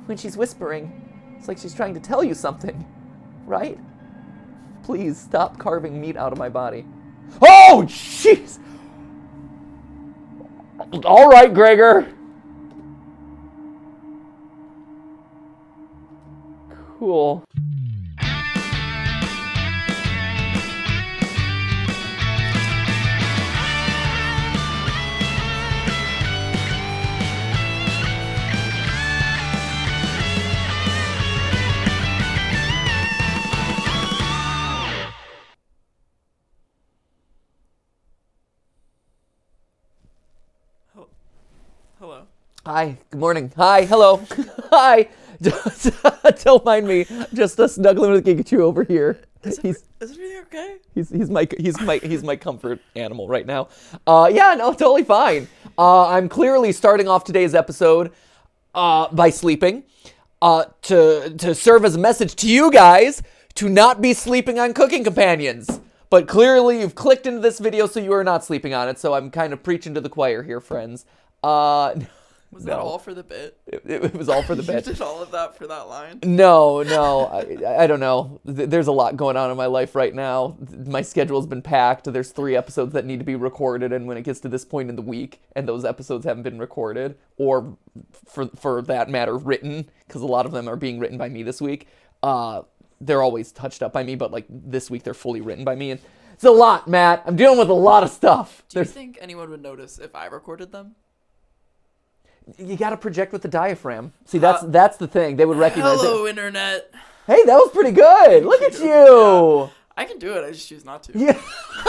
when she's whispering, it's like she's trying to tell you something, right? Please stop carving meat out of my body. Oh, jeez! All right, Gregor. Cool. Hello. Hi, good morning. Hi, hello. Hi. Don't mind me. Just snuggling with Gigachu over here. Is everything okay? He's my comfort animal right now. Yeah, no, totally fine. I'm clearly starting off today's episode by sleeping. To serve as a message to you guys to not be sleeping on cooking companions. But clearly you've clicked into this video so you are not sleeping on it, so I'm kind of preaching to the choir here, friends. Was that all for the bit? It was all for the bit. You did all of that for that line? No, I don't know. There's a lot going on in my life right now. My schedule's been packed. There's 3 episodes that need to be recorded, and when it gets to this point in the week, and those episodes haven't been recorded, or for that matter, written, because a lot of them are being written by me this week, they're always touched up by me, but like this week they're fully written by me, and it's a lot, Matt. I'm dealing with a lot of stuff. Do you think anyone would notice if I recorded them? You gotta project with the diaphragm. See, that's the thing. They would recognize Hello, it. Internet. Hey, that was pretty good. Look at you. Yeah. I can do it. I just choose not to. Yeah,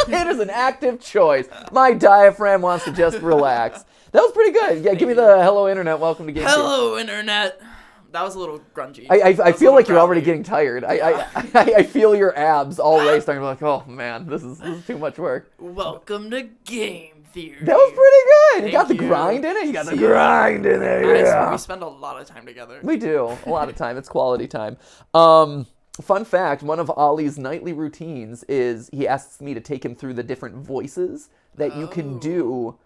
it is an active choice. My diaphragm wants to just relax. That was pretty good. Yeah, give me the hello, Internet. Welcome to Game Hello, Internet. That was a little grungy. I feel like you're already getting tired. Yeah. I feel your abs all raced. I'm like, oh man, this is too much work. Welcome to Game Theory. That was pretty good. You got the you. grind in it. You got the grind in it. Yeah. We spend a lot of time together. We do a lot of time. It's quality time. Fun fact: one of Ollie's nightly routines is he asks me to take him through the different voices that you can do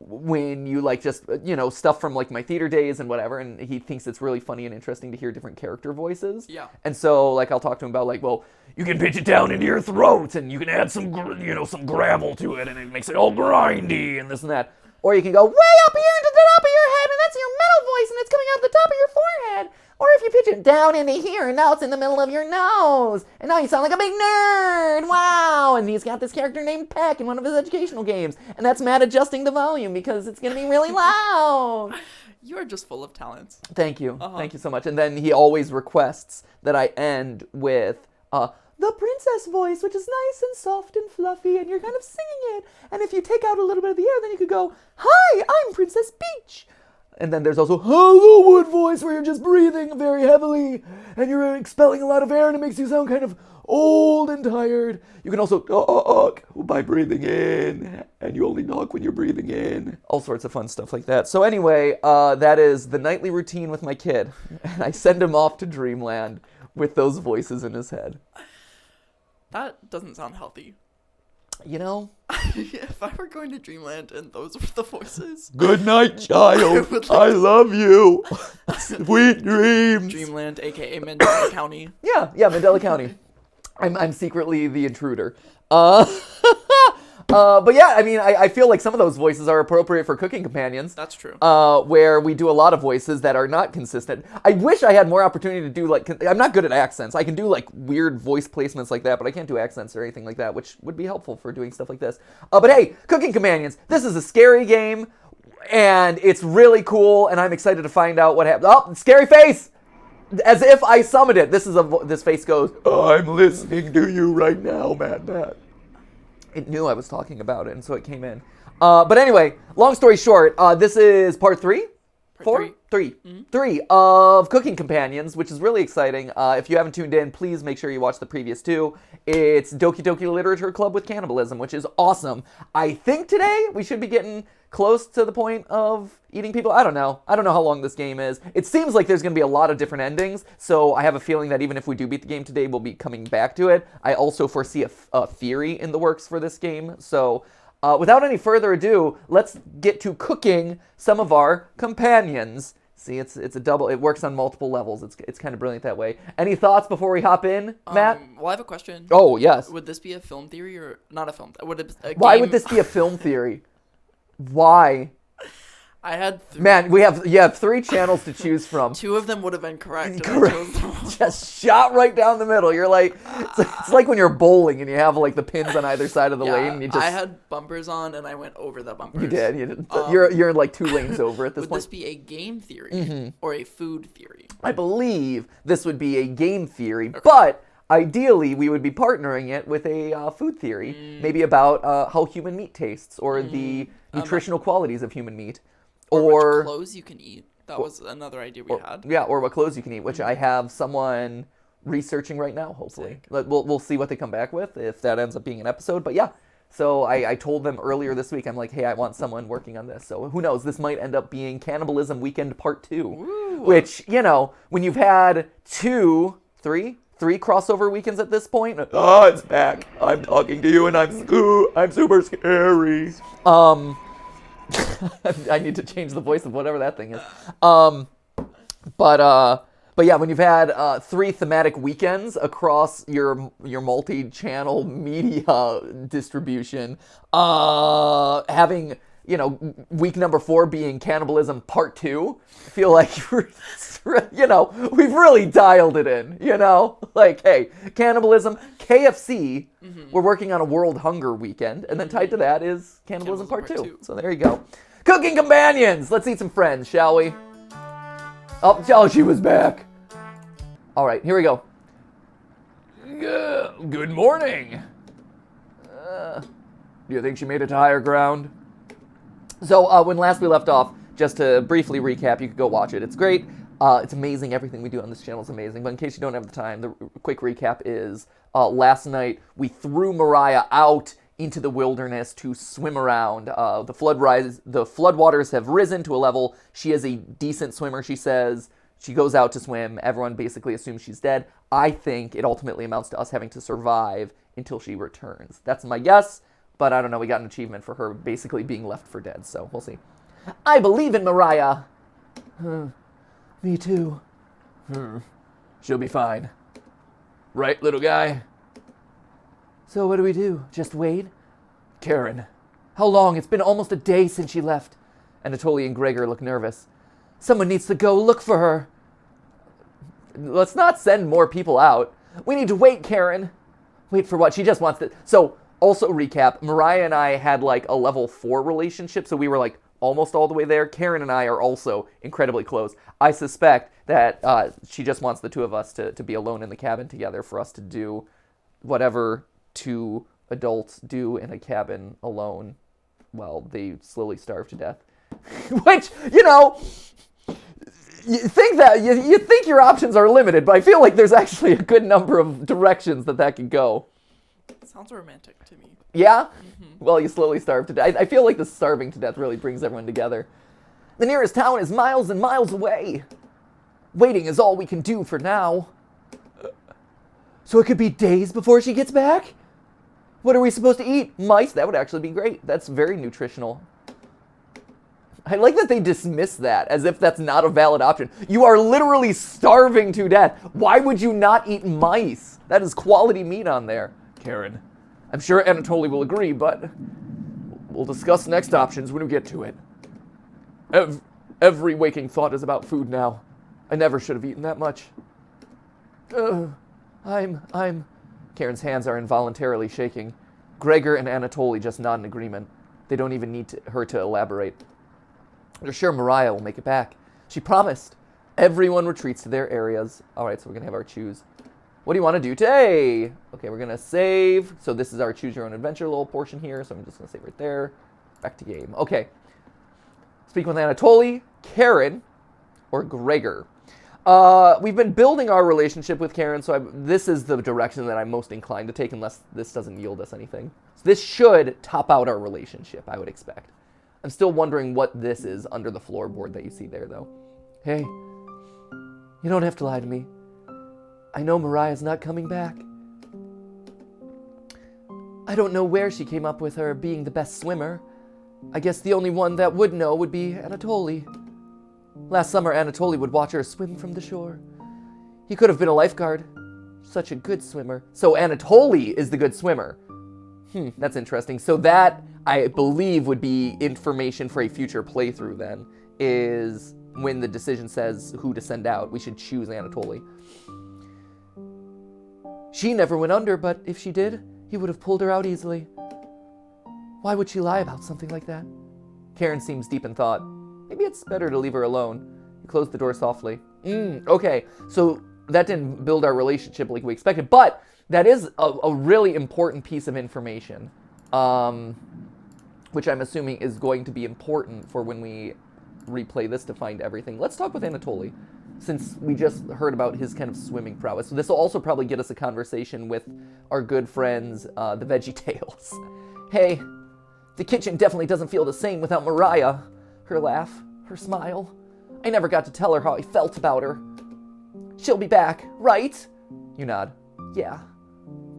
when you like just stuff from like my theater days and whatever, and he thinks it's really funny and interesting to hear different character voices. Yeah. And so like I'll talk to him about like, well, you can pitch it down into your throat and you can add some some gravel to it and it makes it all grindy and this and that. Or you can go way up here into the top of your head and that's your metal voice and it's coming out the top of your forehead. Or if you pitch it down into here and now it's in the middle of your nose and now you sound like a big nerd. Wow. And he's got this character named Peck in one of his educational games and that's Matt adjusting the volume because it's going to be really loud. You are just full of talents. Thank you. Thank you so much. And then he always requests that I end with the princess voice, which is nice and soft and fluffy, and you're kind of singing it. And if you take out a little bit of the air, then you could go, hi, I'm Princess Peach. And then there's also Hollywood voice, where you're just breathing very heavily, and you're expelling a lot of air, and it makes you sound kind of old and tired. You can also talk by breathing in, and you only talk when you're breathing in. All sorts of fun stuff like that. So anyway, that is the nightly routine with my kid. And I send him off to Dreamland with those voices in his head. That doesn't sound healthy. You know? If I were going to Dreamland and those were the voices. Good night, child. I love you. Sweet dreams. Dreamland, a.k.a. Mandela County. Yeah, Mandela County. I'm secretly the intruder. But yeah, I mean, I feel like some of those voices are appropriate for cooking companions. That's true. Where we do a lot of voices that are not consistent. I wish I had more opportunity to do like, I'm not good at accents. I can do like weird voice placements like that, but I can't do accents or anything like that, which would be helpful for doing stuff like this. But hey, cooking companions, this is a scary game, and it's really cool, and I'm excited to find out what happens. Oh, scary face! As if I summoned it. This face goes, I'm listening to you right now, Matt. It knew I was talking about it, and so it came in. But anyway, long story short, this is part 3? Three of Cooking Companions, which is really exciting. If you haven't tuned in, please make sure you watch the previous 2. It's Doki Doki Literature Club with Cannibalism, which is awesome. I think today we should be getting close to the point of eating people. I don't know how long this game is. It seems like there's going to be a lot of different endings, so I have a feeling that even if we do beat the game today, we'll be coming back to it. I also foresee a theory in the works for this game, so without any further ado, let's get to cooking some of our companions. See, it's a double. It works on multiple levels. It's kind of brilliant that way. Any thoughts before we hop in, Matt? Well, I have a question. Oh, yes. Would this be a film theory or not a film? Would it a Why game? would this be a film theory? Why? I had Man, you have 3 channels to choose from. 2 of them would have been correct. And Correct. I chose them all. Just shot right down the middle. You're like, it's like when you're bowling and you have like the pins on either side of the lane. And you just I had bumpers on and I went over the bumpers. you did. You're like 2 lanes over at this Would point. this be a game theory or a food theory? I believe this would be a game theory, but ideally we would be partnering it with a food theory, maybe about how human meat tastes or the nutritional qualities of human meat. Or which clothes you can eat. That was another idea we had. Yeah, or what clothes you can eat, which I have someone researching right now, hopefully. We'll see what they come back with, if that ends up being an episode. But yeah, so I told them earlier this week, I'm like, hey, I want someone working on this. So who knows, this might end up being Cannibalism Weekend Part 2. Ooh. Which, when you've had 3 crossover weekends at this point. Oh, it's back. I'm talking to you and I'm super scary. I need to change the voice of whatever that thing is. But yeah, when you've had 3 thematic weekends across your multi-channel media distribution, having week number 4 being Cannibalism Part 2, I feel like we've really dialed it in. Like, hey, cannibalism, KFC. We're working on a World Hunger Weekend, and then tied to that is Cannibalism Part 2. So there you go. Cooking companions. Let's eat some friends, shall we? Oh, she was back. All right, here we go. Good morning. Do you think she made it to higher ground? So when last we left off, just to briefly recap, you could go watch it. It's great. It's amazing. Everything we do on this channel is amazing. But in case you don't have the time, the quick recap is last night we threw Mariah out into the wilderness to swim around. The floodwaters have risen to a level. She is a decent swimmer, she says. She goes out to swim. Everyone basically assumes she's dead. I think it ultimately amounts to us having to survive until she returns. That's my guess, but I don't know. We got an achievement for her basically being left for dead, so we'll see. I believe in Mariah. Me too. She'll be fine. Right, little guy? So what do we do? Just wait? Karen. How long? It's been almost a day since she left. Anatoly and Gregor look nervous. Someone needs to go look for her. Let's not send more people out. We need to wait, Karen. Wait for what? She just wants to... So, also recap, Mariah and I had like a level 4 relationship, so we were like almost all the way there. Karen and I are also incredibly close. I suspect that she just wants the 2 of us to be alone in the cabin together for us to do whatever 2 adults do in a cabin alone while they slowly starve to death. Which, you think your options are limited, but I feel like there's actually a good number of directions that could go. Sounds romantic to me. Yeah? Well, you slowly starve to death. I feel like the starving to death really brings everyone together. The nearest town is miles and miles away. Waiting is all we can do for now. So it could be days before she gets back? What are we supposed to eat? Mice? That would actually be great. That's very nutritional. I like that they dismiss that as if that's not a valid option. You are literally starving to death. Why would you not eat mice? That is quality meat on there. Karen, I'm sure Anatoly will agree, but we'll discuss next options when we get to it. Every waking thought is about food now. I never should have eaten that much. Karen's hands are involuntarily shaking. Gregor and Anatoly just nod in agreement. They don't even need her to elaborate. They're sure Mariah will make it back. She promised. Everyone retreats to their areas. All right, so we're going to have our choose. What do you want to do today? Okay, we're going to save. So this is our choose your own adventure little portion here. So I'm just going to save right there. Back to game. Okay. Speaking with Anatoly, Karen, or Gregor. We've been building our relationship with Karen, so this is the direction that I'm most inclined to take unless this doesn't yield us anything. So this should top out our relationship, I would expect. I'm still wondering what this is under the floorboard that you see there, though. Hey, you don't have to lie to me. I know Mariah's not coming back. I don't know where she came up with her being the best swimmer. I guess the only one that would know would be Anatoly. Last summer, Anatoly would watch her swim from the shore. He could have been a lifeguard. Such a good swimmer. So Anatoly is the good swimmer. That's interesting. So that, I believe, would be information for a future playthrough then, is when the decision says who to send out, we should choose Anatoly. She never went under, but if she did, he would have pulled her out easily. Why would she lie about something like that? Karen seems deep in thought. Maybe it's better to leave her alone. He closed the door softly. Okay, so that didn't build our relationship like we expected, but that is a really important piece of information, which I'm assuming is going to be important for when we replay this to find everything. Let's talk with Anatoly, since we just heard about his kind of swimming prowess. So this will also probably get us a conversation with our good friends, the VeggieTales. Hey, the kitchen definitely doesn't feel the same without Mariah. Her laugh, her smile. I never got to tell her how I felt about her. She'll be back, right? You nod. Yeah.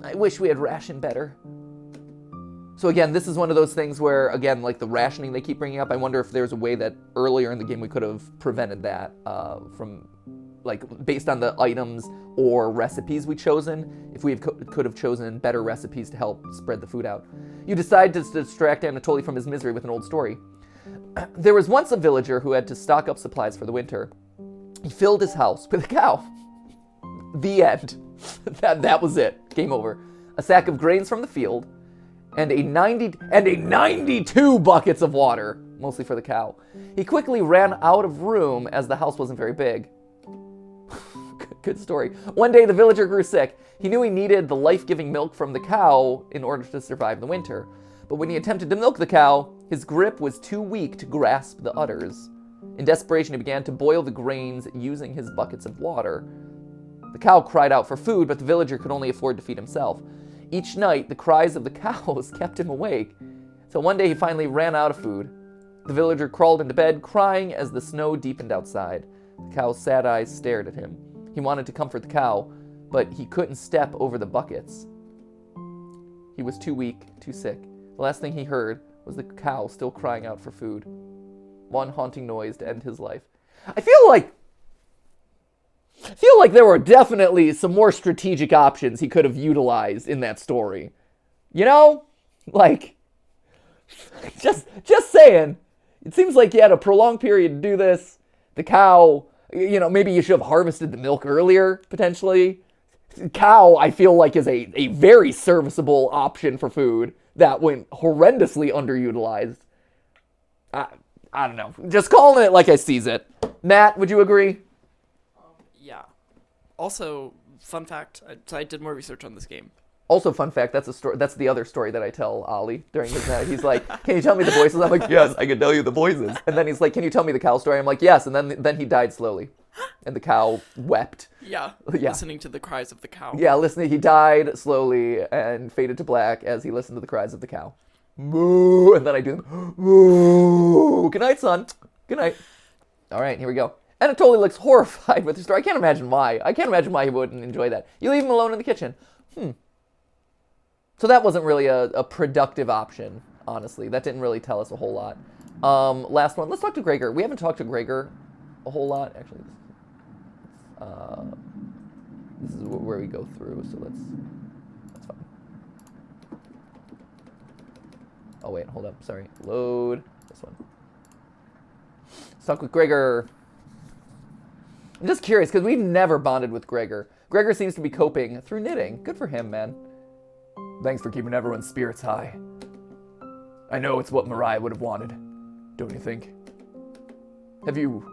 I wish we had rationed better. So again, this is one of those things where, again, like the rationing they keep bringing up, I wonder if there's a way that earlier in the game we could have prevented that from, like, based on the items or recipes we've chosen, if we could have chosen better recipes to help spread the food out. You decide to distract Anatoly from his misery with an old story. There was once a villager who had to stock up supplies for the winter. He filled his house with a cow. The end. That was it. Game over. A sack of grains from the field, and a 92 buckets of water, mostly for the cow. He quickly ran out of room as the house wasn't very big. Good story. One day the villager grew sick. He knew he needed the life-giving milk from the cow in order to survive the winter. But when he attempted to milk the cow, his grip was too weak to grasp the udders. In desperation, he began to boil the grains using his buckets of water. The cow cried out for food, but the villager could only afford to feed himself. Each night, the cries of the cows kept him awake. So one day he finally ran out of food. The villager crawled into bed, crying as the snow deepened outside. The cow's sad eyes stared at him. He wanted to comfort the cow, but he couldn't step over the buckets. He was too weak, too sick. The last thing he heard was the cow still crying out for food. One haunting noise to end his life. I feel like there were definitely some more strategic options he could have utilized in that story. You know? Like, just saying. It seems like you had a prolonged period to do this. The cow, you know, maybe you should have harvested the milk earlier, potentially. Cow, I feel like, is a very serviceable option for food that went horrendously underutilized. I don't know. Just calling it like I sees it. Matt, would you agree? Yeah. Also, fun fact, I did more research on this game. Also, fun fact, that's the other story that I tell Ollie during his night. He's like, can you tell me the voices? I'm like, yes, I can tell you the voices. And then he's like, can you tell me the cow story? I'm like, yes. And then he died slowly. And the cow wept. Yeah. Listening to the cries of the cow. Yeah, he died slowly and faded to black as he listened to the cries of the cow. Moo! And then I do moo! Good night, son. Good night. All right, here we go. Anatoly looks horrified with the story. I can't imagine why he wouldn't enjoy that. You leave him alone in the kitchen. So that wasn't really a productive option, honestly. That didn't really tell us a whole lot. Last one. Let's talk to Gregor. We haven't talked to Gregor a whole lot. Actually, this is where we go through, so that's fine. Oh, wait, hold up. Sorry. Load this one. Let's talk with Gregor. I'm just curious, because we've never bonded with Gregor. Gregor seems to be coping through knitting. Good for him, man. Thanks for keeping everyone's spirits high. I know it's what Mariah would have wanted, don't you think? Have you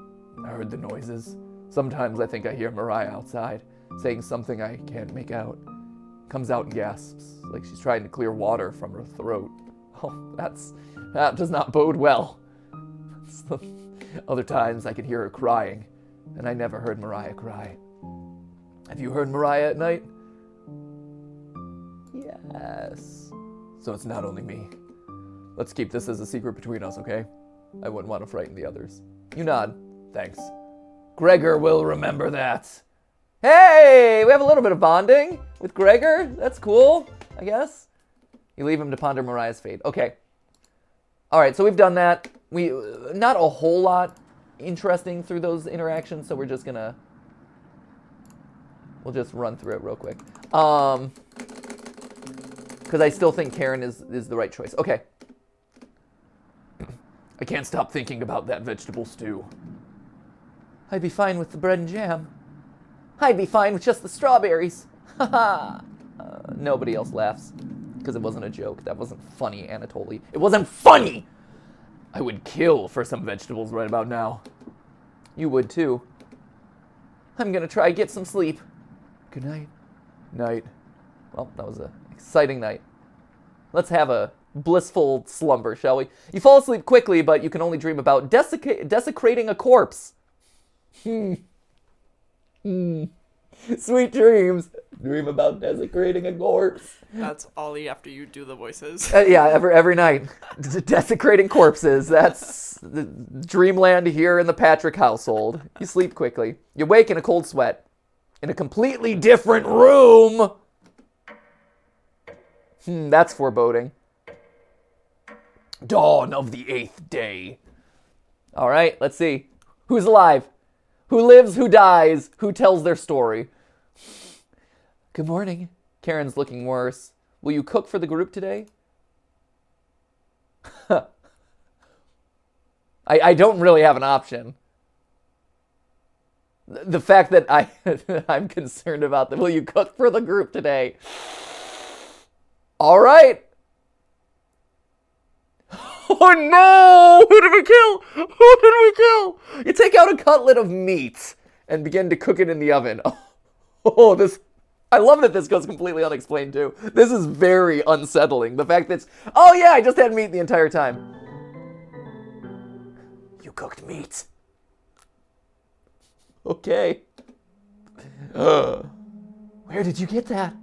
heard the noises? Sometimes I think I hear Mariah outside, saying something I can't make out. Comes out in gasps, like she's trying to clear water from her throat. Oh, that does not bode well. Other times I can hear her crying, and I never heard Mariah cry. Have you heard Mariah at night? Yes. So it's not only me. Let's keep this as a secret between us, okay? I wouldn't want to frighten the others. You nod. Thanks. Gregor will remember that. Hey! We have a little bit of bonding with Gregor. That's cool, I guess. You leave him to ponder Mariah's fate. Okay. Alright, so we've done that. Not a whole lot interesting through those interactions, so we're just gonna... We'll just run through it real quick. Because I still think Karen is the right choice. Okay. I can't stop thinking about that vegetable stew. I'd be fine with the bread and jam. I'd be fine with just the strawberries. Haha. Nobody else laughs. Because it wasn't a joke. That wasn't funny, Anatoly. It wasn't funny! I would kill for some vegetables right about now. You would too. I'm gonna try get some sleep. Good night. Night. Well, that was an exciting night. Let's have a blissful slumber, shall we? You fall asleep quickly, but you can only dream about desecrating a corpse. Sweet dreams. Dream about desecrating a corpse. That's Ollie after you do the voices. Yeah, every night. Desecrating corpses. That's the dreamland here in the Patrick household. You sleep quickly. You wake in a cold sweat. In a completely different room. That's foreboding. Dawn of the 8th day. All right, let's see. Who's alive? Who lives, who dies, who tells their story? Good morning. Karen's looking worse. Will you cook for the group today? I don't really have an option. The fact that I'm concerned about will you cook for the group today? All right. Oh no! Who did we kill? Who did we kill? You take out a cutlet of meat and begin to cook it in the oven. Oh, this... I love that this goes completely unexplained too. This is very unsettling. The fact that it's... Oh yeah, I just had meat the entire time. You cooked meat. Okay. Where did you get that?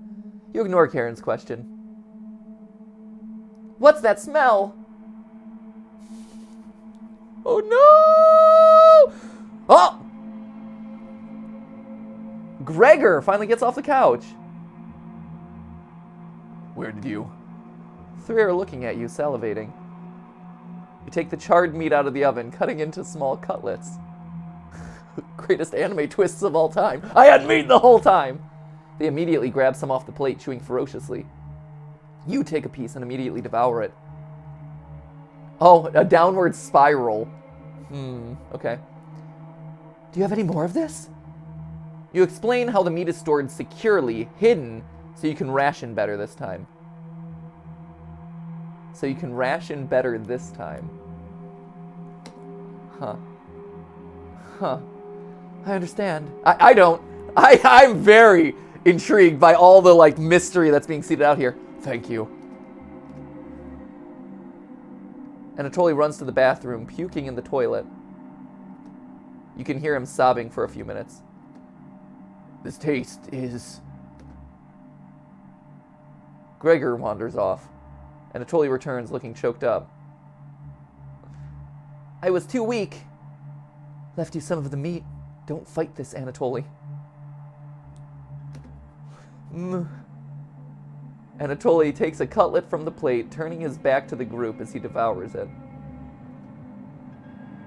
You ignore Karen's question. What's that smell? Oh no! Oh! Gregor finally gets off the couch. Where did you? Three are looking at you, salivating. You take the charred meat out of the oven, cutting into small cutlets. Greatest anime twists of all time. I had meat the whole time! They immediately grab some off the plate, chewing ferociously. You take a piece and immediately devour it. Oh, a downward spiral. Okay. Do you have any more of this? You explain how the meat is stored securely, hidden, so you can ration better this time. So you can ration better this time. Huh. I understand. I don't. I'm very intrigued by all the, like, mystery that's being seeded out here. Thank you. Anatoly runs to the bathroom, puking in the toilet. You can hear him sobbing for a few minutes. This taste is... Gregor wanders off. Anatoly returns, looking choked up. I was too weak. Left you some of the meat. Don't fight this, Anatoly. Anatoly takes a cutlet from the plate, turning his back to the group as he devours it.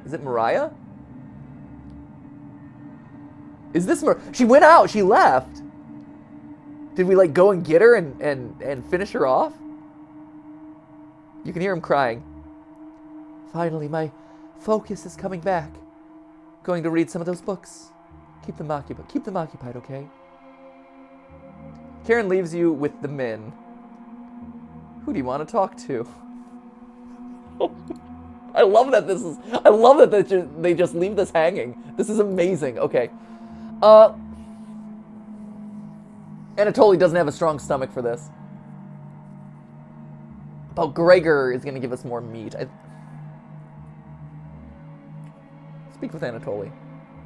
Is it Mariah? Is this she went out, she left. Did we, like, go and get her and finish her off? You can hear him crying. Finally, my focus is coming back. Going to read some of those books. Keep them occupied, okay? Karen leaves you with the men. Who do you want to talk to? I love that they just leave this hanging. This is amazing. Okay. Anatoly doesn't have a strong stomach for this. But Gregor is going to give us more meat. Speak with Anatoly.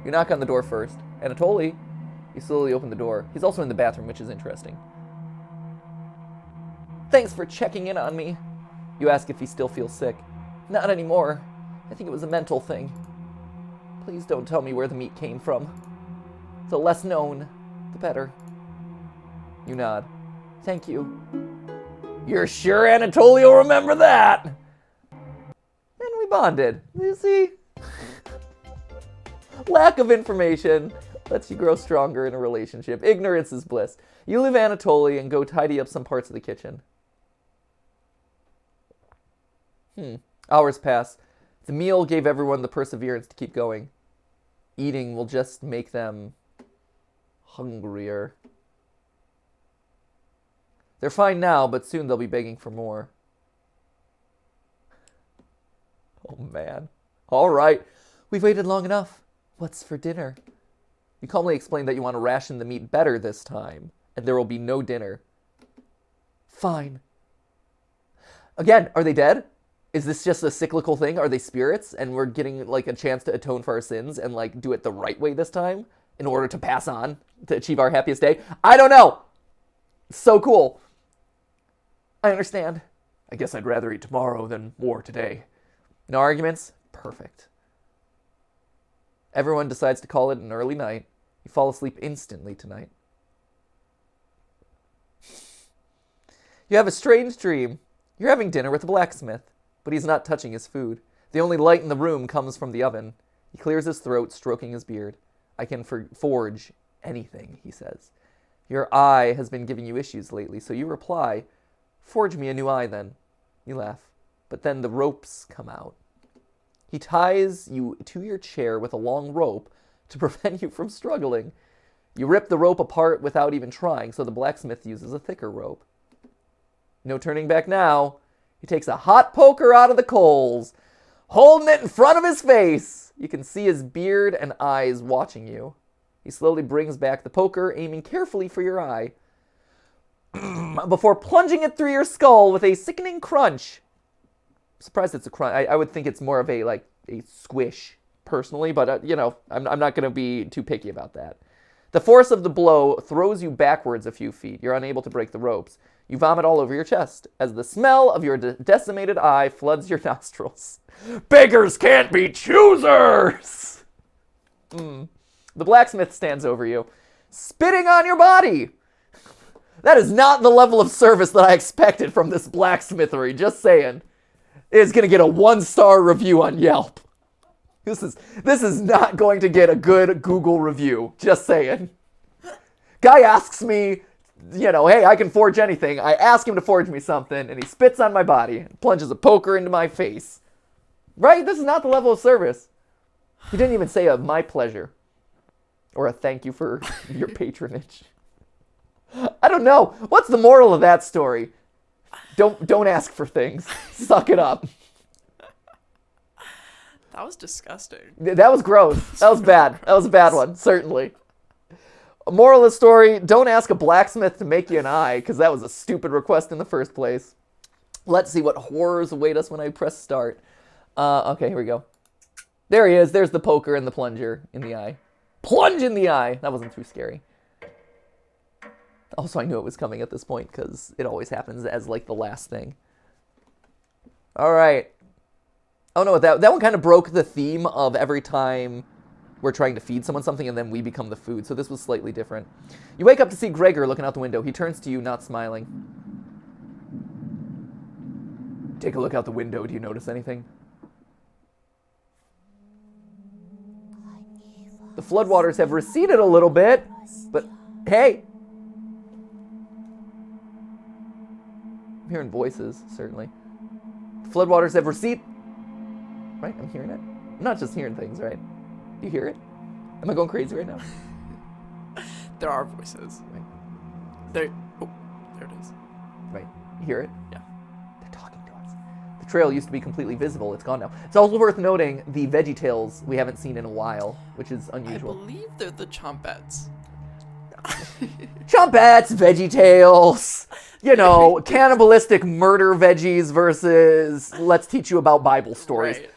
You knock on the door first. Anatoly, you slowly open the door. He's also in the bathroom, which is interesting. Thanks for checking in on me. You ask if he still feels sick. Not anymore. I think it was a mental thing. Please don't tell me where the meat came from. The less known, the better. You nod. Thank you. You're sure Anatoly will remember that? And we bonded. You see? Lack of information lets you grow stronger in a relationship. Ignorance is bliss. You leave Anatoly and go tidy up some parts of the kitchen. Hours pass. The meal gave everyone the perseverance to keep going. Eating will just make them hungrier. They're fine now, but soon they'll be begging for more. Oh, man. All right. We've waited long enough. What's for dinner? You calmly explain that you want to ration the meat better this time, and there will be no dinner. Fine. Again, are they dead? Is this just a cyclical thing? Are they spirits, and we're getting, like, a chance to atone for our sins and, like, do it the right way this time in order to pass on, to achieve our happiest day? I don't know. So cool. I understand. I guess I'd rather eat tomorrow than war today. No arguments? Perfect. Everyone decides to call it an early night. You fall asleep instantly tonight. You have a strange dream. You're having dinner with the blacksmith, but he's not touching his food. The only light in the room comes from the oven. He clears his throat, stroking his beard. I can forge anything, he says. Your eye has been giving you issues lately, so you reply, forge me a new eye then. You laugh, but then the ropes come out. He ties you to your chair with a long rope to prevent you from struggling. You rip the rope apart without even trying, so the blacksmith uses a thicker rope. No turning back now. He takes a hot poker out of the coals, holding it in front of his face. You can see his beard and eyes watching you. He slowly brings back the poker, aiming carefully for your eye, before plunging it through your skull with a sickening crunch. I'm surprised it's a crunch. I would think it's more of a squish, personally, but, I'm not going to be too picky about that. The force of the blow throws you backwards a few feet. You're unable to break the ropes. You vomit all over your chest as the smell of your decimated eye floods your nostrils. Beggars can't be choosers! The blacksmith stands over you, spitting on your body. That is not the level of service that I expected from this blacksmithery, just saying. It's going to get a 1-star review on Yelp. This is not going to get a good Google review, just saying. Guy asks me, hey, I can forge anything. I ask him to forge me something, and he spits on my body and plunges a poker into my face. Right? This is not the level of service. He didn't even say a my pleasure or a thank you for your patronage. I don't know. What's the moral of that story? Don't ask for things. Suck it up. That was disgusting. That was gross. That was bad. That was a bad one, certainly. Moral of the story, don't ask a blacksmith to make you an eye, because that was a stupid request in the first place. Let's see what horrors await us when I press start. Okay, here we go. There he is. There's the poker and the plunger in the eye. Plunge in the eye. That wasn't too scary. Also, I knew it was coming at this point, because it always happens as, the last thing. All right. Oh, no, that one kind of broke the theme of every time we're trying to feed someone something and then we become the food, so this was slightly different. You wake up to see Gregor looking out the window. He turns to you, not smiling. Take a look out the window. Do you notice anything? The floodwaters have receded a little bit, but hey. I'm hearing voices, certainly. The floodwaters have receded. Right? I'm hearing it. I'm not just hearing things, right? Do you hear it? Am I going crazy right now? There are voices. Right. There it is. Right. You hear it? Yeah. They're talking to us. The trail used to be completely visible. It's gone now. It's also worth noting the VeggieTales we haven't seen in a while, which is unusual. I believe they're the Chompettes. Chompettes, VeggieTales, cannibalistic murder veggies versus let's teach you about Bible stories. Right.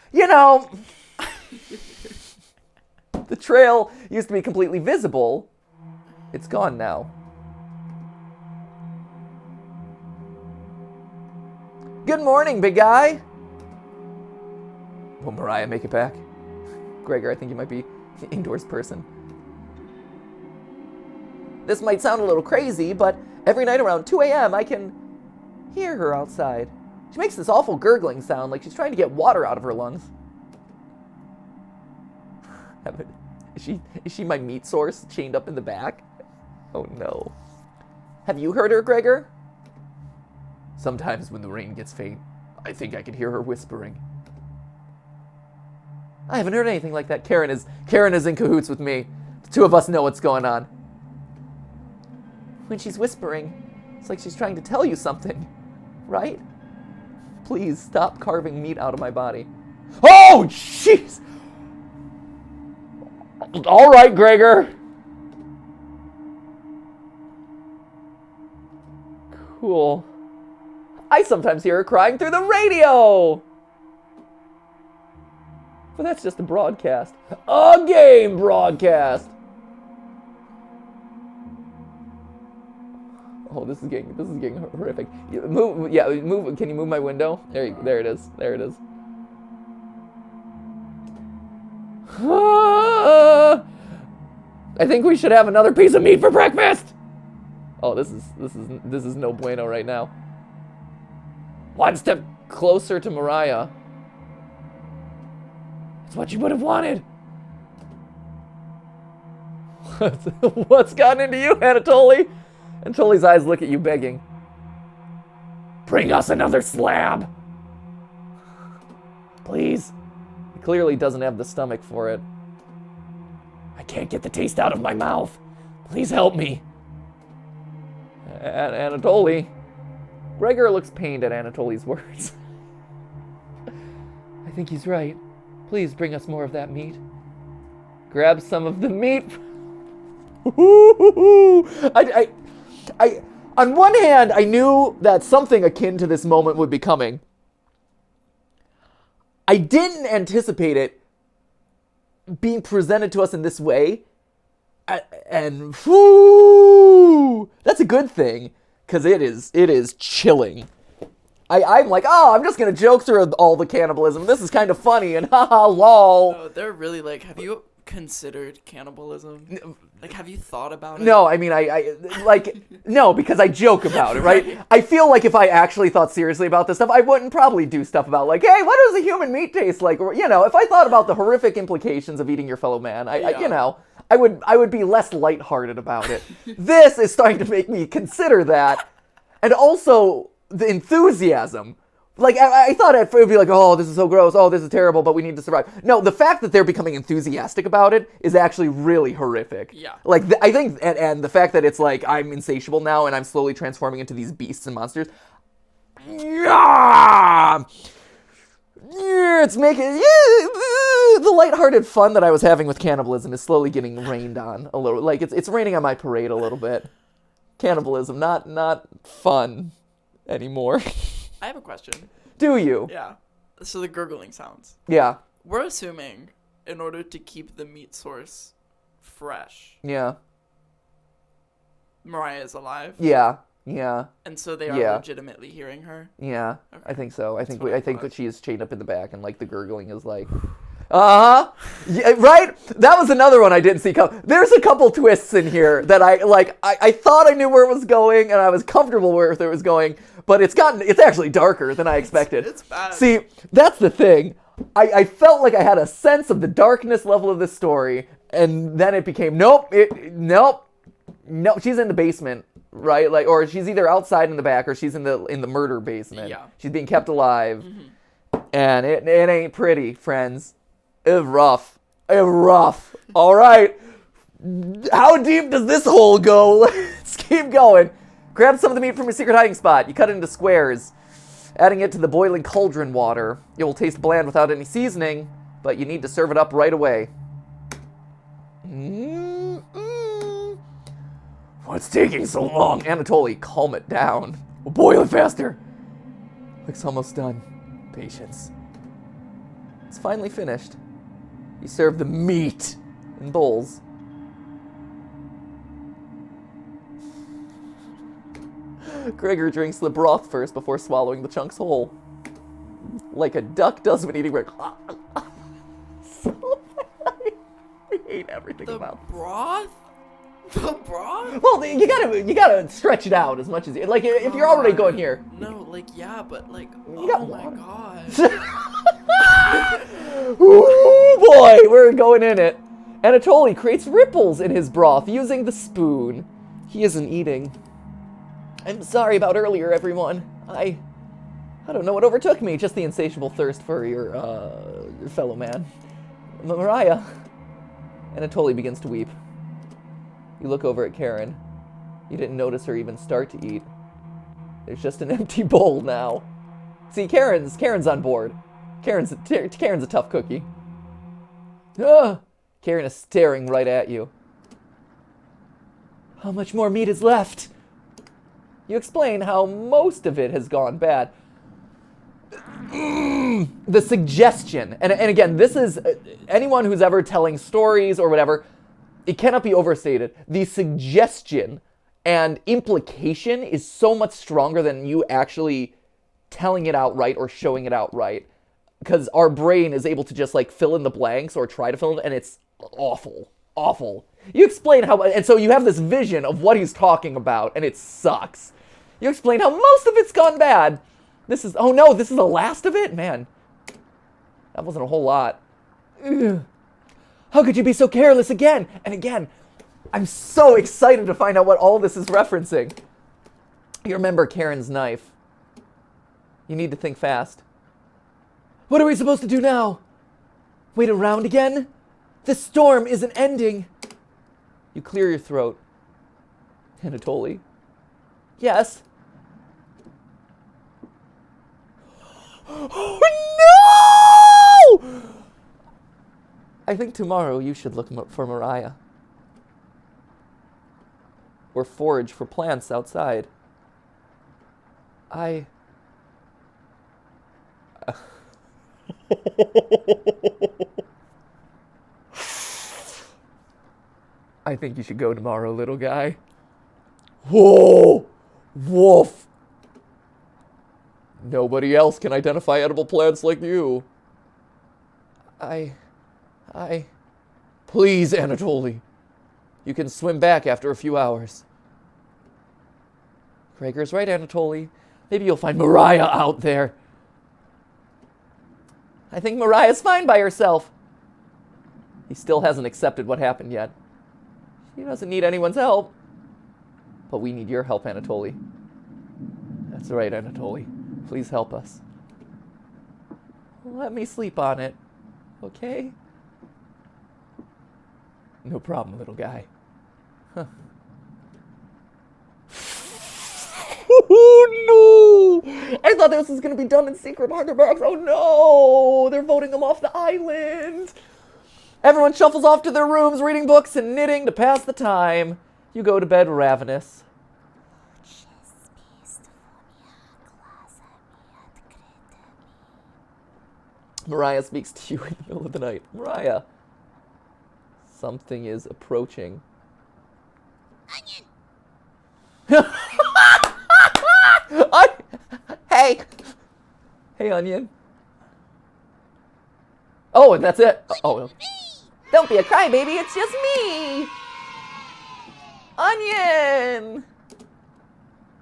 The trail used to be completely visible. It's gone now. Good morning, big guy. Will Mariah make it back? Gregor, I think you might be an indoors person. This might sound a little crazy, but every night around 2 a.m. I can hear her outside. She makes this awful gurgling sound like she's trying to get water out of her lungs. Is she my meat source chained up in the back? Oh no. Have you heard her, Gregor? Sometimes when the rain gets faint, I think I can hear her whispering. I haven't heard anything like that. Karen is in cahoots with me. The two of us know what's going on. When she's whispering, it's like she's trying to tell you something, right? Please stop carving meat out of my body. Oh, jeez! All right, Gregor. Cool. I sometimes hear her crying through the radio. But that's just a broadcast. A game broadcast. Oh, this is getting horrific. Move. Can you move my window? There it is. There it is. I think we should have another piece of meat for breakfast. Oh, this is no bueno right now. One step closer to Mariah. It's what you would have wanted. What's gotten into you, Anatoly? Anatoly's eyes look at you begging. Bring us another slab. Please. He clearly doesn't have the stomach for it. I can't get the taste out of my mouth. Please help me. Anatoly. Gregor looks pained at Anatoly's words. I think he's right. Please bring us more of that meat. Grab some of the meat. I on one hand, I knew that something akin to this moment would be coming. I didn't anticipate it being presented to us in this way. And whoo, that's a good thing, because it is chilling. I'm like, oh, I'm just going to joke through all the cannibalism. This is kind of funny, and haha, lol. No, they're really like, have you considered cannibalism? Like, have you thought about it? No, I mean, no, because I joke about it, right? I feel like if I actually thought seriously about this stuff, I wouldn't probably do stuff about, like, hey, what does a human meat taste like? Or, you know, if I thought about the horrific implications of eating your fellow man, I would be less lighthearted about it. This is starting to make me consider that, and also the enthusiasm. Like, I thought it would be like, oh, this is so gross, oh, this is terrible, but we need to survive. No, the fact that they're becoming enthusiastic about it is actually really horrific. Yeah. Like, I think, and the fact that it's like, I'm insatiable now, and I'm slowly transforming into these beasts and monsters. Yeah! It's making, the lighthearted fun that I was having with cannibalism is slowly getting rained on a little. Like, it's raining on my parade a little bit. Cannibalism, not fun anymore. I have a question. Do you? Yeah. So the gurgling sounds. Yeah. We're assuming in order to keep the meat source fresh. Yeah. Mariah is alive. Yeah. Yeah. And so they are legitimately hearing her. Yeah. Okay. I think so. I think that she is chained up in the back, and like the gurgling is like, yeah, right? That was another one I didn't see come. There's a couple twists in here that I thought I knew where it was going, and I was comfortable where it was going, but it's actually darker than I expected. It's bad. See, that's the thing. I felt like I had a sense of the darkness level of this story, and then it became, nope, she's in the basement, right? Like, or she's either outside in the back, or she's in the murder basement. Yeah. She's being kept alive, and it ain't pretty, friends. It's rough. All right. How deep does this hole go? Let's keep going. Grab some of the meat from your secret hiding spot. You cut it into squares, adding it to the boiling cauldron water. It will taste bland without any seasoning, but you need to serve it up right away. What's taking so long? Anatoly, calm it down. We'll boil it faster. It's almost done. Patience. It's finally finished. You serve the meat in bowls. Gregor drinks the broth first before swallowing the chunks whole. Like a duck does when eating bread. So I hate everything about this. Broth? The broth? Well, you gotta stretch it out as much as you like. If you're already going here. No, like yeah, but like got my water. god. Ooh, boy, we're going in it. Anatoly creates ripples in his broth using the spoon. He isn't eating. I'm sorry about earlier, everyone. I don't know what overtook me. Just the insatiable thirst for your fellow man. Mariah. Anatoly begins to weep. You look over at Karen. You didn't notice her even start to eat. There's just an empty bowl now. See, Karen's on board. Karen's a tough cookie. Karen is staring right at you. How much more meat is left? You explain how most of it has gone bad. The suggestion, and again, this is anyone who's ever telling stories or whatever, it cannot be overstated. The suggestion and implication is so much stronger than you actually telling it outright or showing it outright, because our brain is able to just like fill in the blanks or try to fill in, and it's awful. You explain how, and so you have this vision of what he's talking about, and it sucks. You explain how most of it's gone bad. Oh no, this is the last of it? Man, that wasn't a whole lot. Ugh. How could you be so careless again? And again, I'm so excited to find out what all this is referencing. You remember Karen's knife. You need to think fast. What are we supposed to do now? Wait around again? This storm isn't ending. You clear your throat. Anatoly. Yes? Oh no! I think tomorrow you should look for Mariah. Or forage for plants outside. I think you should go tomorrow, little guy. Whoa! Woof! Nobody else can identify edible plants like you. Please, Anatoly. You can swim back after a few hours. Gregor's right, Anatoly. Maybe you'll find Mariah out there. I think Mariah's fine by herself. He still hasn't accepted what happened yet. She doesn't need anyone's help. But we need your help, Anatoly. That's right, Anatoly. Please help us. Let me sleep on it. Okay? No problem, little guy. Huh. Oh no! I thought this was going to be done in secret behind their backs. Oh no! They're voting them off the island. Everyone shuffles off to their rooms, reading books and knitting to pass the time. You go to bed ravenous. Mariah speaks to you in the middle of the night. Mariah, something is approaching. Onion! Hey! Hey, Onion. Oh, and that's it. Oh, don't be a crybaby, it's just me! Onion!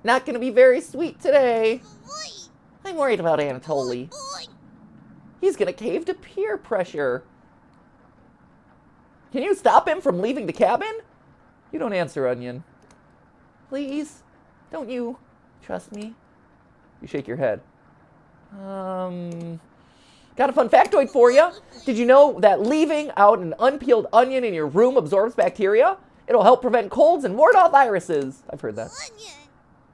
Not gonna be very sweet today. I'm worried about Anatoly. He's gonna cave to peer pressure. Can you stop him from leaving the cabin? You don't answer, Onion. Please? Don't you trust me? You shake your head. Got a fun factoid for you. Did you know that leaving out an unpeeled onion in your room absorbs bacteria? It'll help prevent colds and ward off viruses. I've heard that.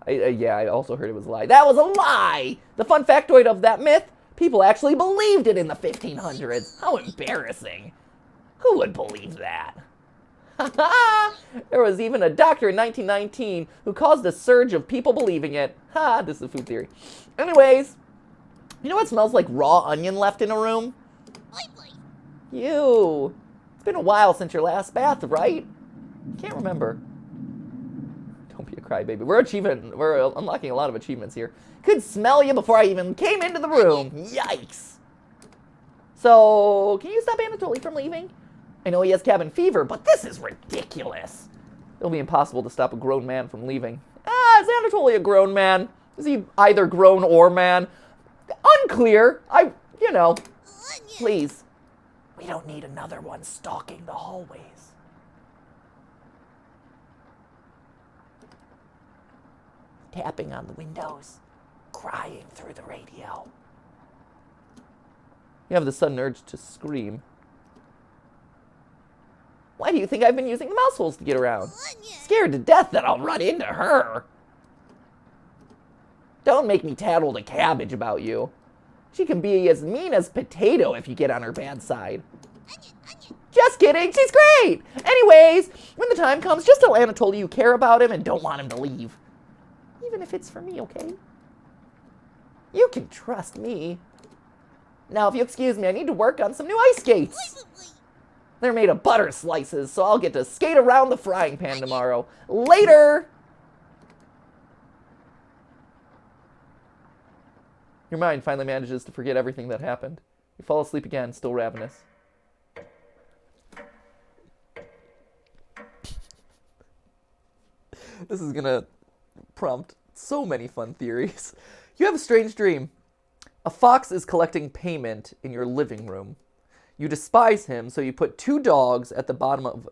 Yeah, I also heard it was a lie. That was a lie! The fun factoid of that myth, people actually believed it in the 1500s. How embarrassing. Who would believe that? There was even a doctor in 1919 who caused a surge of people believing it. Ha, this is food theory. Anyways, you know what smells like raw onion left in a room? You. It's been a while since your last bath, right? Can't remember. Don't be a crybaby. We're unlocking a lot of achievements here. Could smell you before I even came into the room. Yikes. So, can you stop Anatoly from leaving? I know he has cabin fever, but this is ridiculous. It'll be impossible to stop a grown man from leaving. Is Anatoly a grown man? Is he either grown or man? Unclear. Please. We don't need another one stalking the hallways. Tapping on the windows, crying through the radio. You have the sudden urge to scream. Why do you think I've been using the mouse holes to get around? Scared to death that I'll run into her. Don't make me tattle to Cabbage about you. She can be as mean as Potato if you get on her bad side. Just kidding, she's great! Anyways, when the time comes, just tell Anatoly you care about him and don't want him to leave. Even if it's for me, okay? You can trust me. Now, if you excuse me, I need to work on some new ice skates. They're made of butter slices, so I'll get to skate around the frying pan tomorrow. Later! Your mind finally manages to forget everything that happened. You fall asleep again, still ravenous. This is gonna prompt so many fun theories. You have a strange dream. A fox is collecting payment in your living room. You despise him, so you put two dogs at the bottom of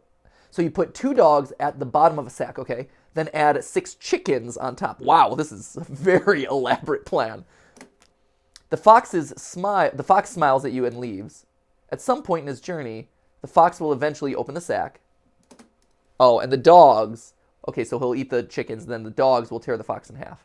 a sack, okay? Then add 6 chickens on top. Wow, this is a very elaborate plan. The fox smiles at you and leaves. At some point in his journey, the fox will eventually open the sack. Oh, and the dogs. Okay, so he'll eat the chickens, and then the dogs will tear the fox in half.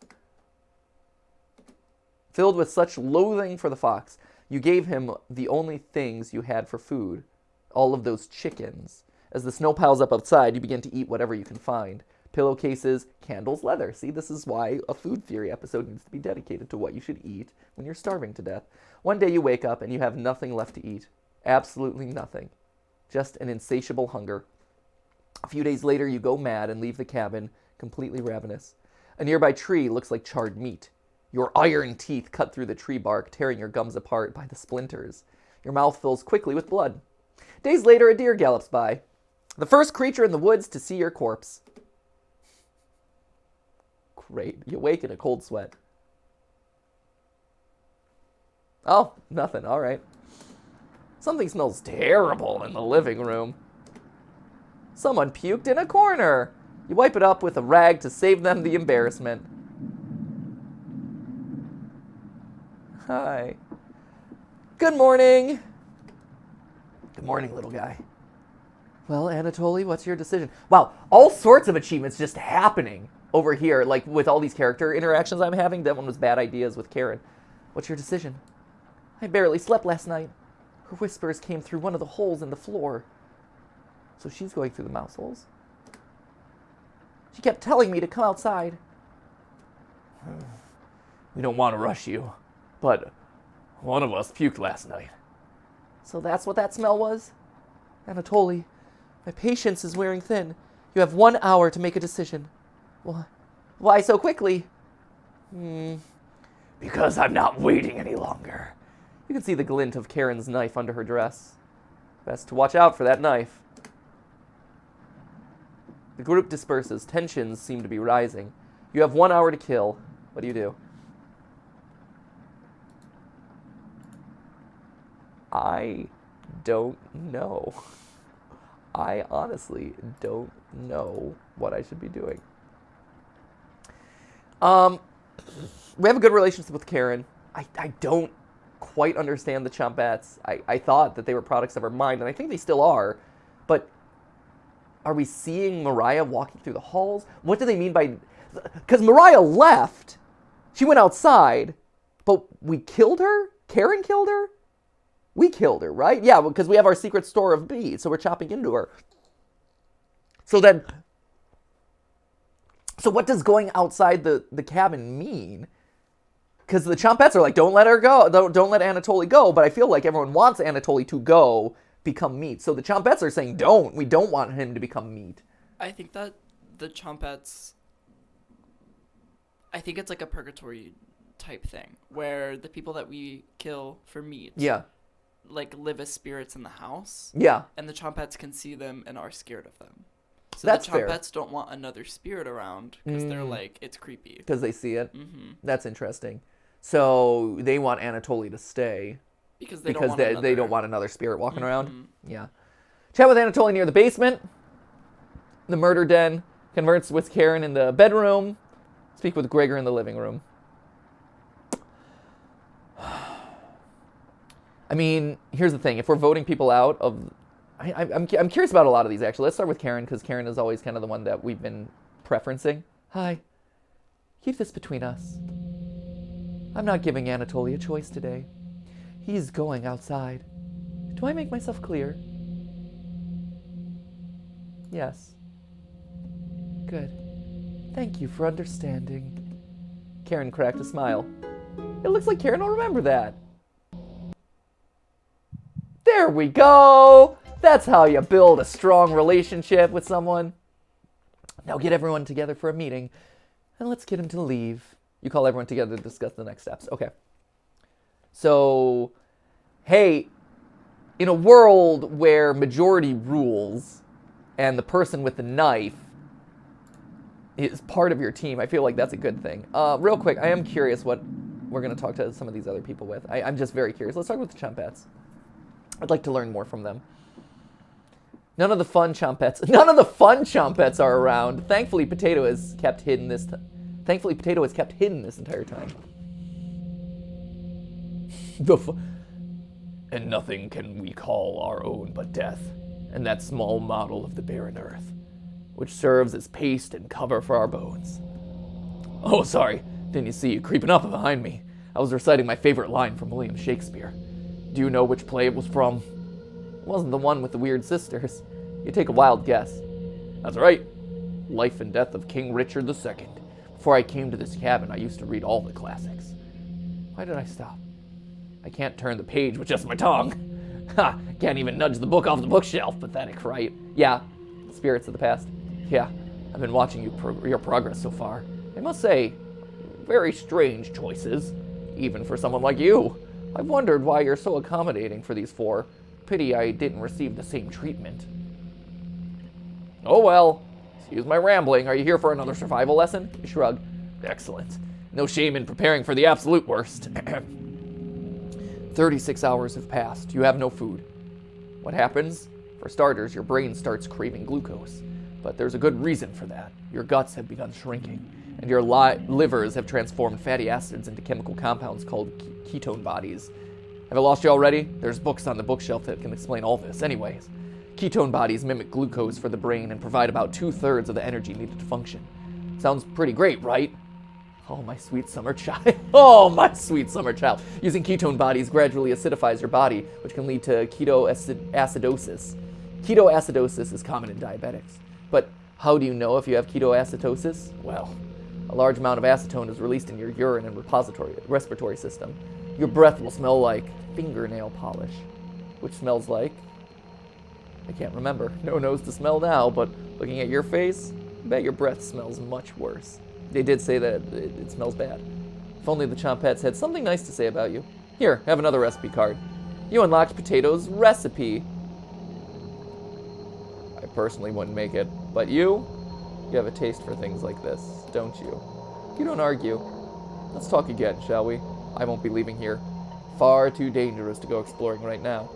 Filled with such loathing for the fox, you gave him the only things you had for food, all of those chickens. As the snow piles up outside, you begin to eat whatever you can find. Pillowcases, candles, leather. See, this is why a food theory episode needs to be dedicated to what you should eat when you're starving to death. One day you wake up and you have nothing left to eat. Absolutely nothing. Just an insatiable hunger. A few days later, you go mad and leave the cabin, completely ravenous. A nearby tree looks like charred meat. Your iron teeth cut through the tree bark, tearing your gums apart by the splinters. Your mouth fills quickly with blood. Days later, a deer gallops by. The first creature in the woods to see your corpse. Great. You wake in a cold sweat. Oh, nothing. All right. Something smells terrible in the living room. Someone puked in a corner. You wipe it up with a rag to save them the embarrassment. Hi. Good morning. Good morning, little guy. Well, Anatoly, what's your decision? Wow, all sorts of achievements just happening over here, like with all these character interactions I'm having. That one was bad ideas with Karen. What's your decision? I barely slept last night. Her whispers came through one of the holes in the floor. So she's going through the mouse holes. She kept telling me to come outside. We don't want to rush you, but one of us puked last night. So that's what that smell was? Anatoly, my patience is wearing thin. You have 1 hour to make a decision. Why so quickly? Because I'm not waiting any longer. You can see the glint of Karen's knife under her dress. Best to watch out for that knife. The group disperses. Tensions seem to be rising. You have 1 hour to kill. What do you do? I don't know. I honestly don't know what I should be doing. We have a good relationship with Karen. I don't quite understand the Chompettes. I thought that they were products of her mind, and I think they still are. But are we seeing Mariah walking through the halls? What do they mean by... Because Mariah left. She went outside, but we killed her? Karen killed her? We killed her, right? Yeah, because we have our secret store of beads, so we're chopping into her. So what does going outside the cabin mean? Because the Chompettes are like, don't let her go. Don't let Anatoly go. But I feel like everyone wants Anatoly to go become meat. So the Chompettes are saying, don't. We don't want him to become meat. I think that the Chompettes... I think it's like a purgatory type thing, where the people that we kill for meat... Yeah. Like, live as spirits in the house. Yeah. And the Chompettes can see them and are scared of them. So That's the fair. Chompettes don't want another spirit around because they're like, it's creepy. Because they see it? Mm-hmm. That's interesting. So they want Anatoly to stay. Because they don't want another spirit walking around. Yeah. Mm-hmm. Chat with Anatoly near the basement. The murder den. Converse with Karen in the bedroom. Speak with Gregor in the living room. I mean, here's the thing. If we're voting people out of... I'm curious about a lot of these, actually. Let's start with Karen, because Karen is always kind of the one that we've been preferencing. Hi. Keep this between us. I'm not giving Anatoly a choice today. He's going outside. Do I make myself clear? Yes. Good. Thank you for understanding. Karen cracked a smile. It looks like Karen will remember that. There we go! That's how you build a strong relationship with someone. Now get everyone together for a meeting, and let's get him to leave. You call everyone together to discuss the next steps. Okay. So, hey, in a world where majority rules and the person with the knife is part of your team, I feel like that's a good thing. Real quick, I am curious what we're going to talk to some of these other people with. I'm just very curious. Let's talk with the Chumpets. I'd like to learn more from them. None of the fun Chumpets are around. Thankfully, Potato is kept hidden this entire time. And nothing can we call our own but death, and that small model of the barren earth, which serves as paste and cover for our bones. Oh, sorry, didn't you see you creeping up behind me? I was reciting my favorite line from William Shakespeare. Do you know which play it was from? It wasn't the one with the weird sisters. You take a wild guess. That's right. Life and Death of King Richard II. Before I came to this cabin, I used to read all the classics. Why did I stop? I can't turn the page with just my tongue. Ha! Can't even nudge the book off the bookshelf. Pathetic, right? Yeah. Spirits of the past. Yeah. I've been watching your progress so far. I must say, very strange choices, even for someone like you. I've wondered why you're so accommodating for these four. Pity I didn't receive the same treatment. Oh well. Excuse my rambling. Are you here for another survival lesson? You shrug. Excellent. No shame in preparing for the absolute worst. 36 hours have passed. You have no food. What happens? For starters, your brain starts craving glucose. But there's a good reason for that. Your guts have begun shrinking, and your livers have transformed fatty acids into chemical compounds called ketone bodies. Have I lost you already? There's books on the bookshelf that can explain all this. Anyways, ketone bodies mimic glucose for the brain and provide about 2/3 of the energy needed to function. Sounds pretty great, right? Oh, my sweet summer child. Oh, my sweet summer child. Using ketone bodies gradually acidifies your body, which can lead to ketoacidosis. Ketoacidosis is common in diabetics. But how do you know if you have ketoacidosis? Well, a large amount of acetone is released in your urine and respiratory system. Your breath will smell like fingernail polish, which smells like... I can't remember. No nose to smell now, but looking at your face, I bet your breath smells much worse. They did say that it smells bad. If only the Chompets had something nice to say about you. Here, have another recipe card. You unlocked Potato's recipe. I personally wouldn't make it, but you have a taste for things like this, don't you? You don't argue. Let's talk again, shall we? I won't be leaving here. Far too dangerous to go exploring right now.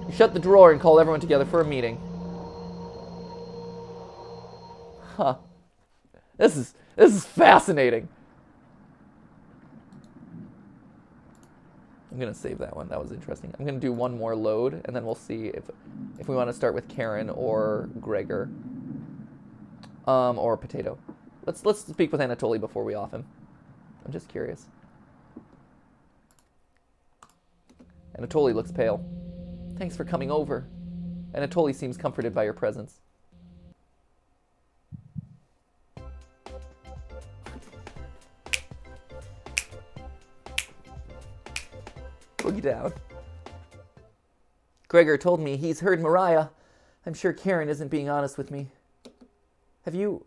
You shut the drawer and call everyone together for a meeting. Huh. This is fascinating. I'm gonna save that one. That was interesting. I'm gonna do one more load, and then we'll see if we want to start with Karen or Gregor, or Potato. Let's speak with Anatoly before we off him. I'm just curious. Anatoly looks pale. Thanks for coming over. Anatoly seems comforted by your presence. Boogie down. Gregor told me he's heard Mariah. I'm sure Karen isn't being honest with me. Have you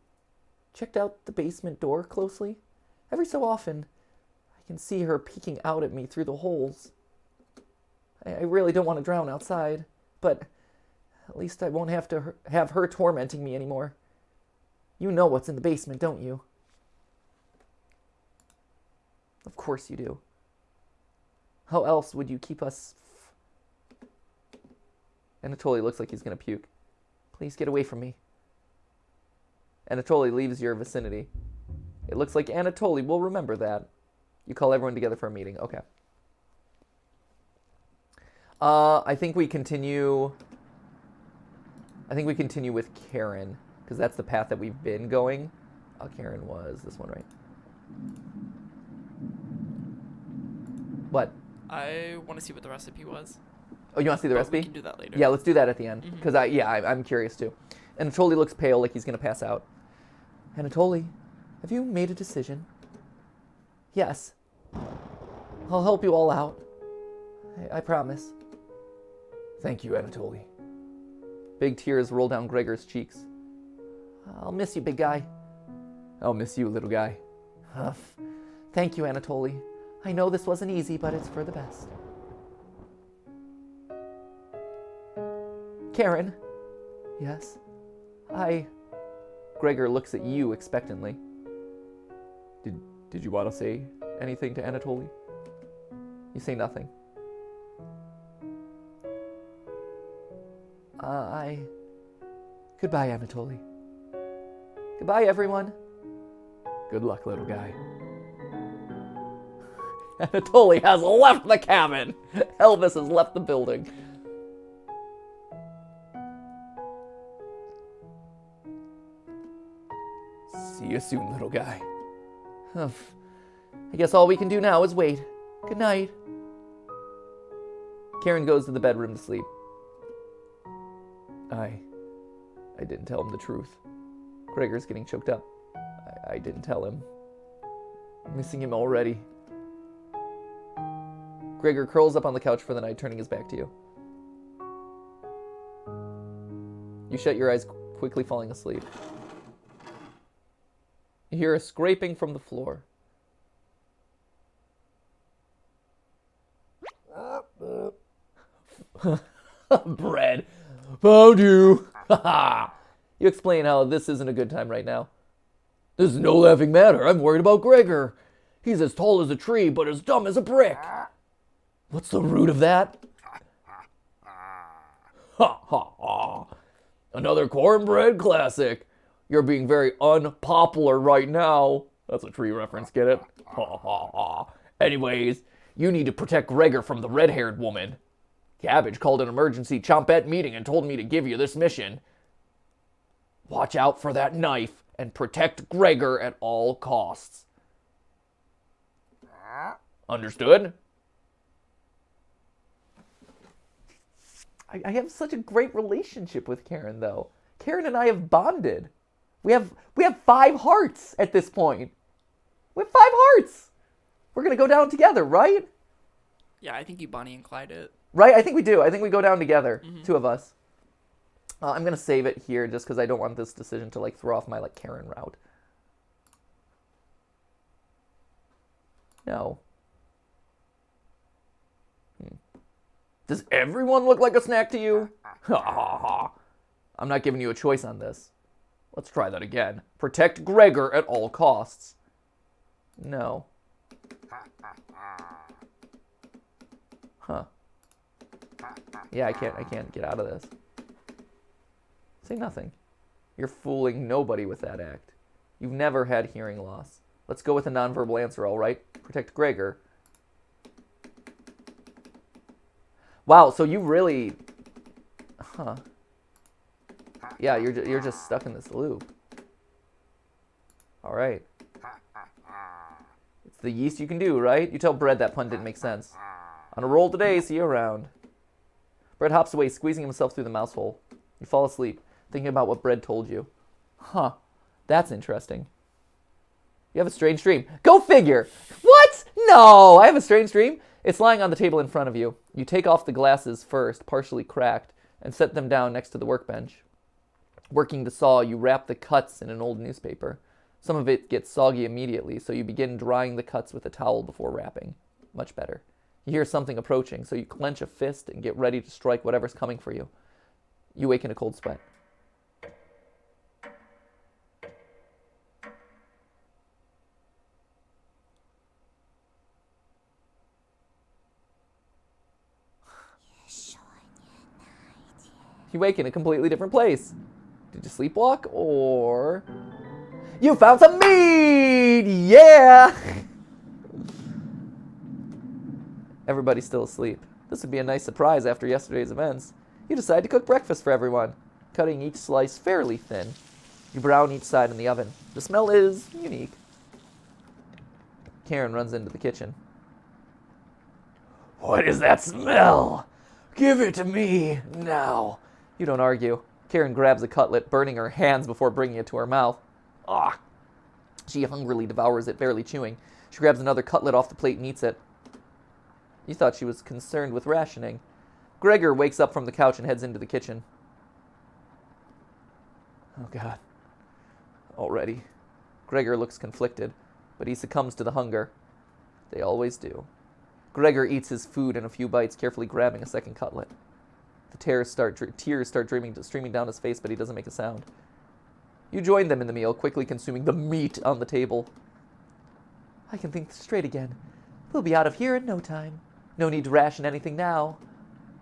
checked out the basement door closely? Every so often, I can see her peeking out at me through the holes. I really don't want to drown outside, but at least I won't have to have her tormenting me anymore. You know what's in the basement, don't you? Of course you do. How else would you keep us... Anatoly looks like he's going to puke. Please get away from me. Anatoly leaves your vicinity. It looks like Anatoly will remember that. You call everyone together for a meeting. Okay. I think we continue... with Karen, because that's the path that we've been going. Karen was this one, right? What? I want to see what the recipe was. Oh, you want to see the But recipe? We can do that later. Yeah, let's do that at the end, because I'm curious too. Anatoly looks pale, like he's going to pass out. Anatoly, have you made a decision? Yes. I'll help you all out. I promise. Thank you, Anatoly. Big tears roll down Gregor's cheeks. I'll miss you, big guy. I'll miss you, little guy. Huff. Thank you, Anatoly. I know this wasn't easy, but it's for the best. Karen. Yes? Gregor looks at you expectantly. Did you want to say anything to Anatoly? You say nothing. Goodbye, Anatoly. Goodbye, everyone. Good luck, little guy. Anatoly has left the cabin. Elvis has left the building. See you soon, little guy. I guess all we can do now is wait. Good night. Karen goes to the bedroom to sleep. I didn't tell him the truth. Gregor's getting choked up. I didn't tell him. I'm missing him already. Gregor curls up on the couch for the night, turning his back to you. You shut your eyes, quickly falling asleep. You hear a scraping from the floor. Bread. Found you. You explain how this isn't a good time right now. This is no laughing matter. I'm worried about Gregor. He's as tall as a tree, but as dumb as a brick. What's the root of that? Ha ha ha. Another cornbread classic. You're being very unpopular right now. That's a tree reference, get it? Ha ha ha. Anyways, you need to protect Gregor from the red-haired woman. Cabbage called an emergency chompette meeting and told me to give you this mission. Watch out for that knife and protect Gregor at all costs. Understood? I have such a great relationship with Karen, though. Karen and I have bonded. We have 5 hearts at this point. We have 5 hearts. We're going to go down together, right? Yeah, I think you Bonnie and Clyde it. Right? I think we do. I think we go down together, 2 of us. I'm going to save it here just because I don't want this decision to throw off my Karen route. No. Does everyone look like a snack to you? Ha ha ha. I'm not giving you a choice on this. Let's try that again. Protect Gregor at all costs. No. Huh. Yeah, I can't get out of this. Say nothing. You're fooling nobody with that act. You've never had hearing loss. Let's go with a nonverbal answer, all right? Protect Gregor. Wow, so you really... Huh. Yeah, you're just stuck in this loop. All right. It's the yeast you can do, right? You tell Bread that pun didn't make sense. On a roll today, see you around. Bread hops away, squeezing himself through the mouse hole. You fall asleep, thinking about what Bread told you. Huh. That's interesting. You have a strange dream. Go figure! What? No! I have a strange dream. It's lying on the table in front of you. You take off the glasses first, partially cracked, and set them down next to the workbench. Working the saw, you wrap the cuts in an old newspaper. Some of it gets soggy immediately, so you begin drying the cuts with a towel before wrapping. Much better. You hear something approaching, so you clench a fist and get ready to strike whatever's coming for you. You wake in a cold sweat. You wake in a completely different place. Did you sleepwalk, or... You found some meat! Yeah! Everybody's still asleep. This would be a nice surprise after yesterday's events. You decide to cook breakfast for everyone, cutting each slice fairly thin. You brown each side in the oven. The smell is unique. Karen runs into the kitchen. What is that smell? Give it to me now. You don't argue. Karen grabs a cutlet, burning her hands before bringing it to her mouth. Ah! She hungrily devours it, barely chewing. She grabs another cutlet off the plate and eats it. You thought she was concerned with rationing. Gregor wakes up from the couch and heads into the kitchen. Oh, God. Already. Gregor looks conflicted, but he succumbs to the hunger. They always do. Gregor eats his food in a few bites, carefully grabbing a second cutlet. The tears start streaming down his face, but he doesn't make a sound. You join them in the meal, quickly consuming the meat on the table. I can think straight again. We'll be out of here in no time. No need to ration anything now.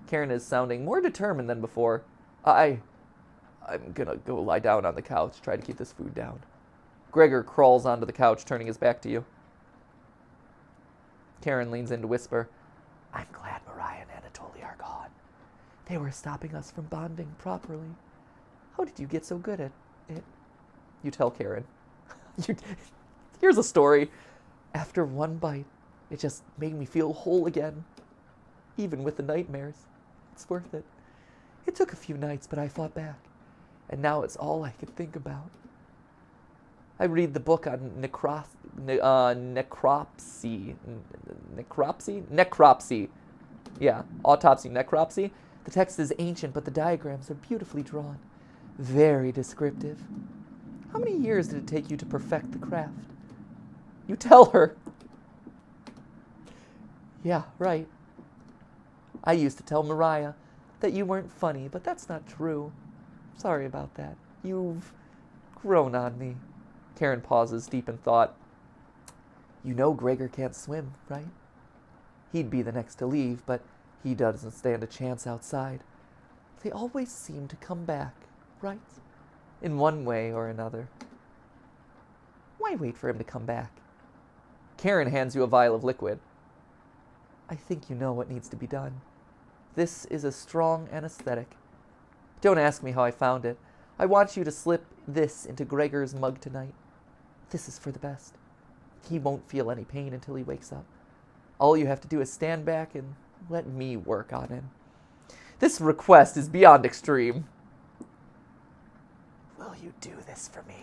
Karen is sounding more determined than before. I'm gonna go lie down on the couch, try to keep this food down. Gregor crawls onto the couch, turning his back to you. Karen leans in to whisper, I'm glad Mariah and Anatoly are gone. They were stopping us from bonding properly. How did you get so good at it? You tell Karen. Here's a story. After one bite, it just made me feel whole again. Even with the nightmares. It's worth it. It took a few nights, but I fought back. And now it's all I could think about. I read the book on necropsy. Necropsy. Yeah, autopsy, necropsy. The text is ancient, but the diagrams are beautifully drawn. Very descriptive. How many years did it take you to perfect the craft? You tell her. Yeah, right. I used to tell Mariah that you weren't funny, but that's not true. Sorry about that. You've grown on me. Karen pauses, deep in thought. You know Gregor can't swim, right? He'd be the next to leave, but he doesn't stand a chance outside. They always seem to come back, right? In one way or another. Why wait for him to come back? Karen hands you a vial of liquid. I think you know what needs to be done. This is a strong anesthetic. Don't ask me how I found it. I want you to slip this into Gregor's mug tonight. This is for the best. He won't feel any pain until he wakes up. All you have to do is stand back and let me work on him. This request is beyond extreme. Will you do this for me?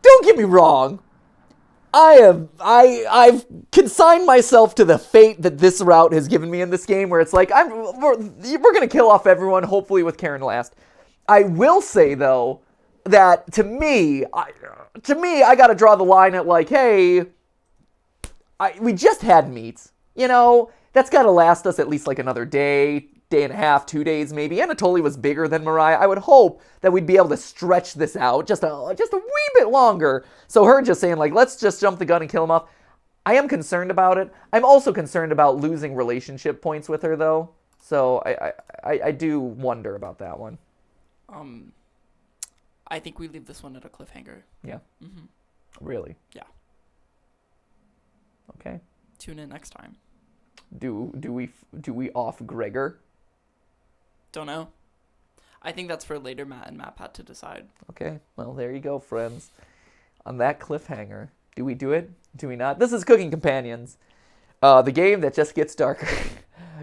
Don't get me wrong. I've consigned myself to the fate that this route has given me in this game, where it's like we're gonna kill off everyone, hopefully with Karen last. I will say though that to me, I gotta draw the line at like, hey, we just had meat, that's gotta last us at least like another day and a half, 2 days maybe. Anatoly was bigger than Mariah. I would hope that we'd be able to stretch this out just a wee bit longer. So her just saying like, let's just jump the gun and kill him off. I am concerned about it. I'm also concerned about losing relationship points with her though. So I do wonder about that one. I think we leave this one at a cliffhanger. Yeah. Mm-hmm. Really? Yeah. Okay. Tune in next time. Do we off Gregor? Don't know. I think that's for later Matt and MatPat to decide. Okay, well, there you go, friends. On that cliffhanger, do we do it? Do we not? This is Cooking Companions, the game that just gets darker.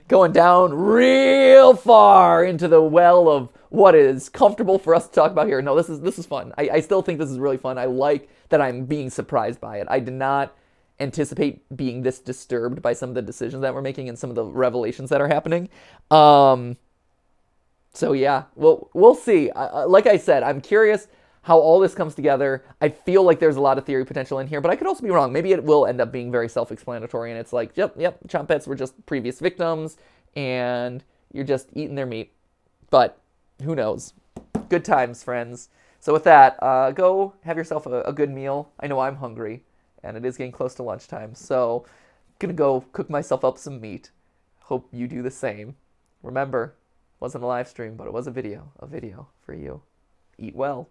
Going down real far into the well of what is comfortable for us to talk about here. No, this is fun. I still think this is really fun. I like that I'm being surprised by it. I did not anticipate being this disturbed by some of the decisions that we're making and some of the revelations that are happening. So yeah, we'll see. Like I said, I'm curious how all this comes together. I feel like there's a lot of theory potential in here, but I could also be wrong. Maybe it will end up being very self-explanatory, and it's like, yep, Chompets were just previous victims, and you're just eating their meat. But who knows? Good times, friends. So with that, go have yourself a good meal. I know I'm hungry, and it is getting close to lunchtime. So Gonna go cook myself up some meat. Hope you do the same. Remember, wasn't a live stream, but it was a video for you. Eat well.